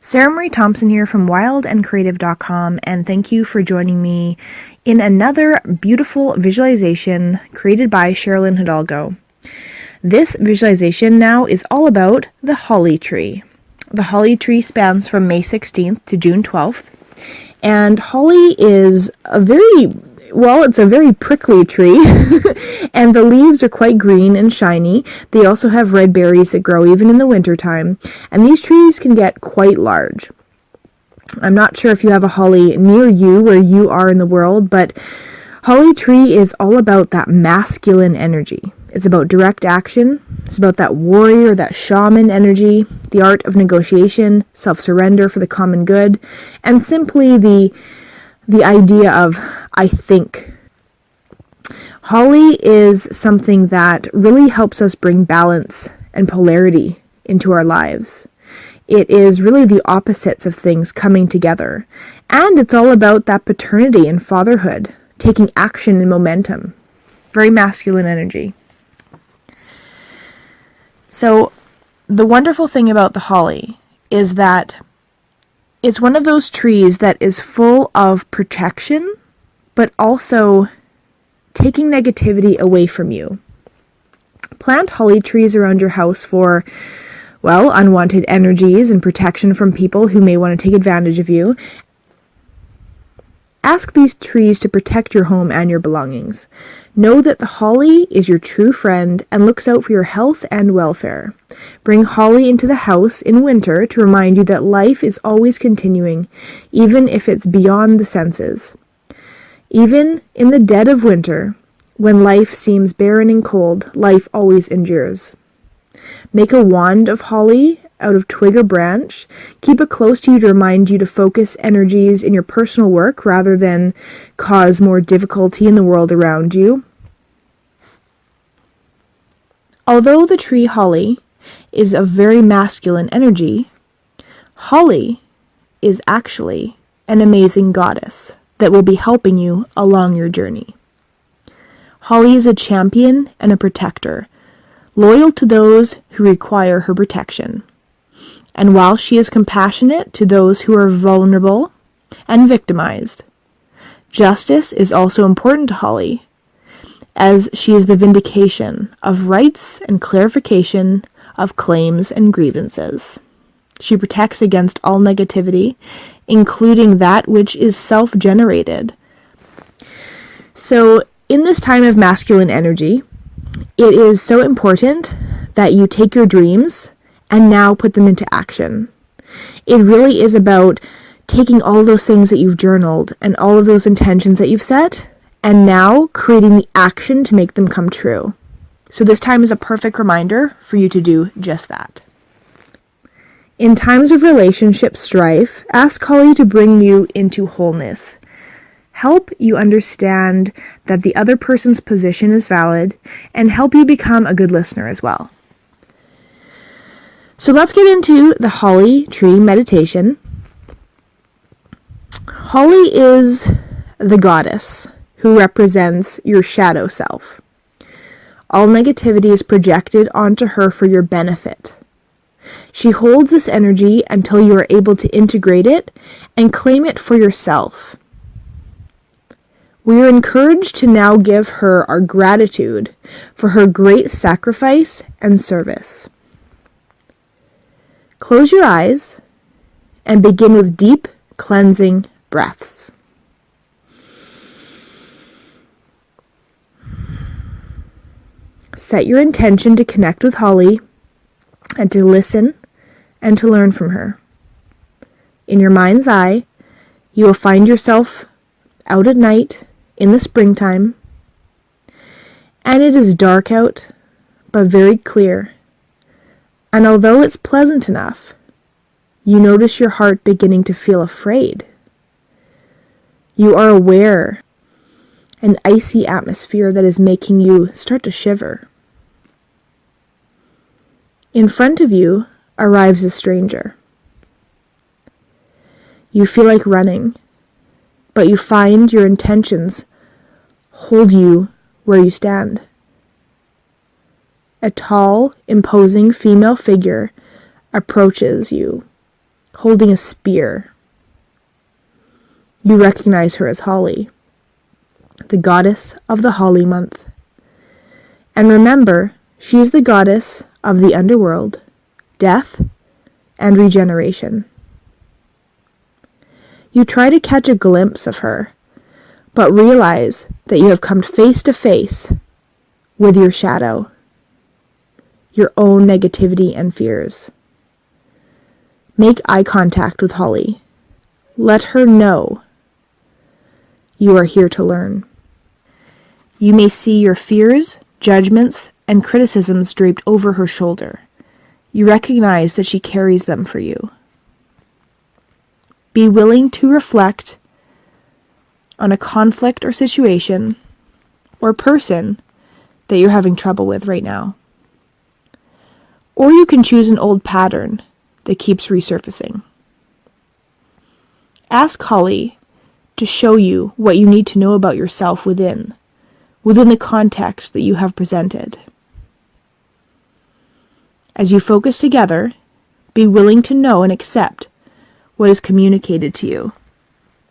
Sarah Marie Thompson here from wildandcreative.com, and thank you for joining me in another beautiful visualization created by Sharlyn Hidalgo. This visualization now is all about the holly tree. The holly tree spans from May 16th to June 12th, and holly is it's a very prickly tree, and the leaves are quite green and shiny. They also have red berries that grow even in the wintertime, and these trees can get quite large. I'm not sure if you have a holly near you where you are in the world, but holly tree is all about that masculine energy. It's about direct action. It's about that warrior, that shaman energy, the art of negotiation, self-surrender for the common good, and simply the idea of I think. Holly is something that really helps us bring balance and polarity into our lives. It is really the opposites of things coming together. And it's all about that paternity and fatherhood, taking action and momentum. Very masculine energy. So the wonderful thing about the holly is that it's one of those trees that is full of protection, but also taking negativity away from you. Plant holly trees around your house for, unwanted energies and protection from people who may want to take advantage of you. Ask these trees to protect your home and your belongings. Know that the holly is your true friend and looks out for your health and welfare. Bring holly into the house in winter to remind you that life is always continuing, even if it's beyond the senses. Even in the dead of winter, when life seems barren and cold, life always endures. Make a wand of holly out of twig or branch. Keep it close to you to remind you to focus energies in your personal work rather than cause more difficulty in the world around you. Although the tree holly is a very masculine energy, holly is actually an amazing goddess that will be helping you along your journey. Holly is a champion and a protector, loyal to those who require her protection. And while she is compassionate to those who are vulnerable and victimized, justice is also important to Holly, as she is the vindication of rights and clarification of claims and grievances. She protects against all negativity, including that which is self-generated. So, in this time of masculine energy, it is so important that you take your dreams and now put them into action. It really is about taking all those things that you've journaled and all of those intentions that you've set and now creating the action to make them come true. So this time is a perfect reminder for you to do just that. In times of relationship strife, ask Holly to bring you into wholeness. Help you understand that the other person's position is valid and help you become a good listener as well. So let's get into the holly tree meditation. Holly is the goddess who represents your shadow self. All negativity is projected onto her for your benefit. She holds this energy until you are able to integrate it and claim it for yourself. We are encouraged to now give her our gratitude for her great sacrifice and service. Close your eyes and begin with deep, cleansing breaths. Set your intention to connect with Holly and to listen and to learn from her. In your mind's eye, you will find yourself out at night in the springtime, and it is dark out, but very clear. And although it's pleasant enough, you notice your heart beginning to feel afraid. You are aware an icy atmosphere that is making you start to shiver. In front of you arrives a stranger. You feel like running, but you find your intentions hold you where you stand. A tall, imposing female figure approaches you holding a spear. You recognize her as Holly, the goddess of the Holly month. And remember, she is the goddess of the underworld, death, and regeneration. You try to catch a glimpse of her, but realize that you have come face to face with your shadow, your own negativity and fears. Make eye contact with Holly. Let her know you are here to learn. You may see your fears, judgments, and criticisms draped over her shoulder. You recognize that she carries them for you. Be willing to reflect on a conflict or situation or person that you're having trouble with right now. Or you can choose an old pattern that keeps resurfacing. Ask Holly to show you what you need to know about yourself within the context that you have presented. As you focus together, be willing to know and accept what is communicated to you,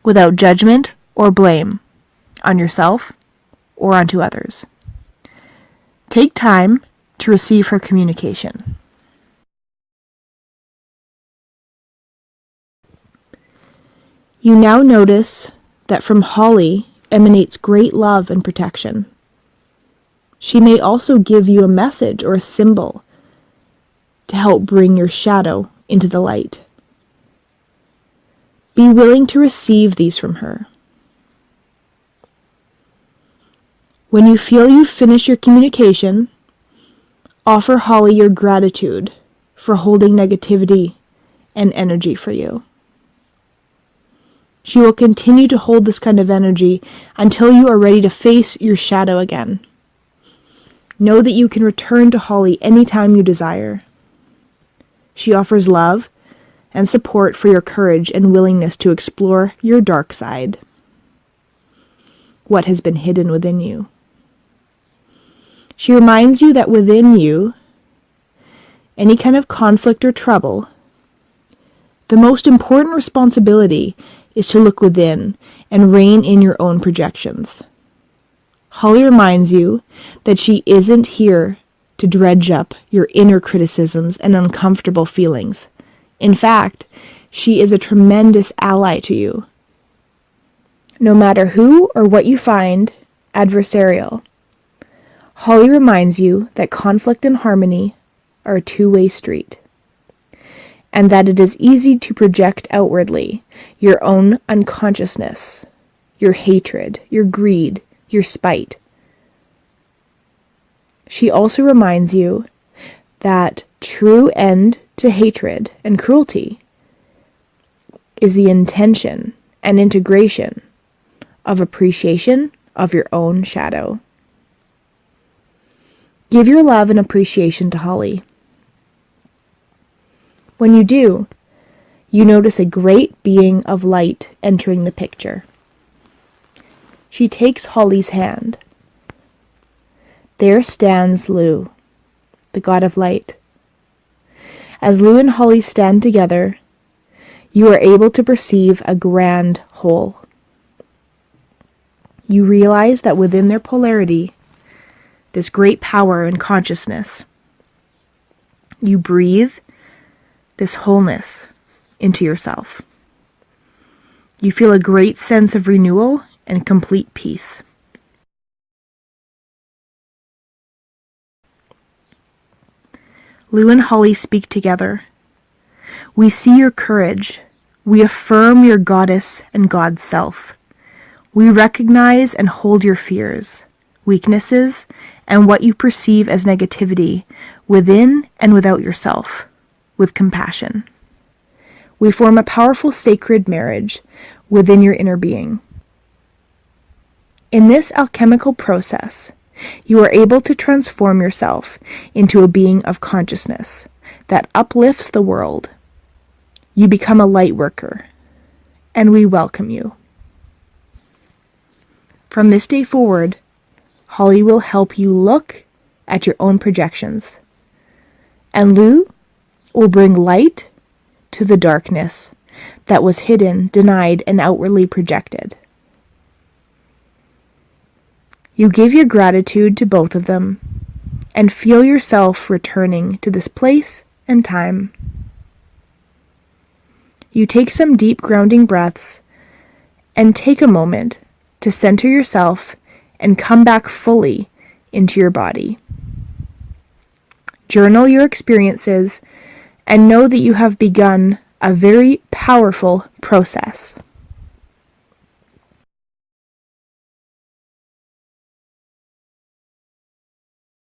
without judgment or blame on yourself or onto others. Take time to receive her communication. You now notice that from Holly emanates great love and protection. She may also give you a message or a symbol to help bring your shadow into the light. Be willing to receive these from her. When you feel you've finished your communication, offer Holly your gratitude for holding negativity and energy for you. She will continue to hold this kind of energy until you are ready to face your shadow again. Know that you can return to Holly anytime you desire. She offers love and support for your courage and willingness to explore your dark side, what has been hidden within you. She reminds you that within you, any kind of conflict or trouble, the most important responsibility is to look within and rein in your own projections. Holly reminds you that she isn't here to dredge up your inner criticisms and uncomfortable feelings. In fact, she is a tremendous ally to you. No matter who or what you find adversarial, Holly reminds you that conflict and harmony are a two-way street, and that it is easy to project outwardly your own unconsciousness, your hatred, your greed, your spite. She also reminds you that true end to hatred and cruelty is the intention and integration of appreciation of your own shadow. Give your love and appreciation to Holly. When you do, you notice a great being of light entering the picture. She takes Holly's hand. There stands Lu, the god of light. As Lu and Holly stand together, you are able to perceive a grand whole. You realize that within their polarity, this great power and consciousness, you breathe this wholeness into yourself. You feel a great sense of renewal and complete peace. Lu and Holly speak together. We see your courage. We affirm your goddess and God self. We recognize and hold your fears, weaknesses, and what you perceive as negativity within and without yourself, with compassion. We form a powerful sacred marriage within your inner being. In this alchemical process, you are able to transform yourself into a being of consciousness that uplifts the world. You become a light worker, and we welcome you. From this day forward, Holly will help you look at your own projections, and Lu will bring light to the darkness that was hidden, denied, and outwardly projected. You give your gratitude to both of them and feel yourself returning to this place and time. You take some deep grounding breaths and take a moment to center yourself and come back fully into your body. Journal your experiences and know that you have begun a very powerful process.